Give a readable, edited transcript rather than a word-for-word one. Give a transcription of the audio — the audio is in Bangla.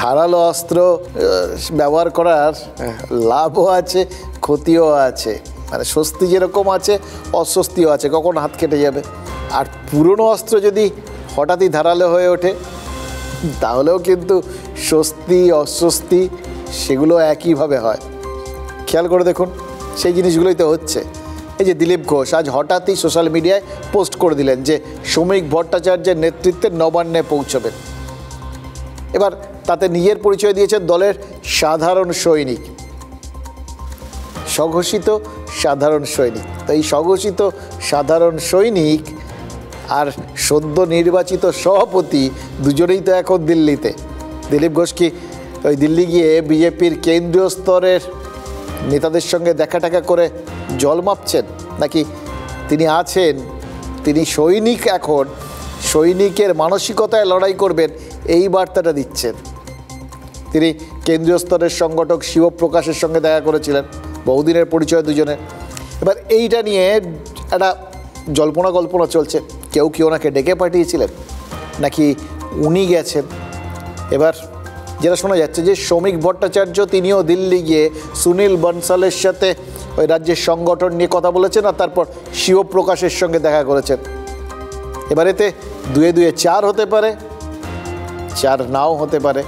ধারালো অস্ত্র ব্যবহার করার লাভও আছে, ক্ষতিও আছে। মানে স্বস্তি যেরকম আছে, অস্বস্তিও আছে, কখন হাত কেটে যাবে। আর পুরনো অস্ত্র যদি হঠাৎই ধারালো হয়ে ওঠে, তাহলেও কিন্তু স্বস্তি অস্বস্তি সেগুলো একইভাবে হয়। খেয়াল করে দেখুন, সেই জিনিসগুলোই তো হচ্ছে। এই যে দিলীপ ঘোষ আজ হঠাৎই সোশ্যাল মিডিয়ায় পোস্ট করে দিলেন যে শ্রমিক ভট্টাচার্যের নেতৃত্বে নবান্নে পৌঁছবেন। এবার তাতে নিজের পরিচয় দিয়েছেন দলের সাধারণ সৈনিক, স্বঘোষিত সাধারণ সৈনিক। তো এই স্বঘোষিত সাধারণ সৈনিক আর সদ্য নির্বাচিত সভাপতি দুজনেই তো এখন দিল্লিতে। দিলীপ ঘোষ কি ওই দিল্লি গিয়ে বিজেপির কেন্দ্রীয় স্তরের নেতাদের সঙ্গে দেখা টাকা করে জল মাপছেন, নাকি তিনি আছেন, তিনি সৈনিক, এখন সৈনিকের মানসিকতায় লড়াই করবেন এই বার্তাটা দিচ্ছেন? তিনি কেন্দ্রীয় স্তরের সংগঠক শিবপ্রকাশের সঙ্গে দেখা করেছিলেন, বহুদিনের পরিচয় দুজনের। এবার এইটা নিয়ে একটা জল্পনা কল্পনা চলছে, কেউ কি ওনাকে ডেকে পাঠিয়েছিলেন, নাকি উনি গেছেন। এবার যেটা শোনা যাচ্ছে যে শ্রমিক ভট্টাচার্য তিনিও দিল্লি গিয়ে সুনীল বনসালের সাথে ওই রাজ্যের সংগঠন নিয়ে কথা বলেছেন, আর তারপর শিবপ্রকাশের সঙ্গে দেখা করেছেন। এবার এতে দুয়ে দুয়ে চার হতে পারে, চার নাও হতে পারে।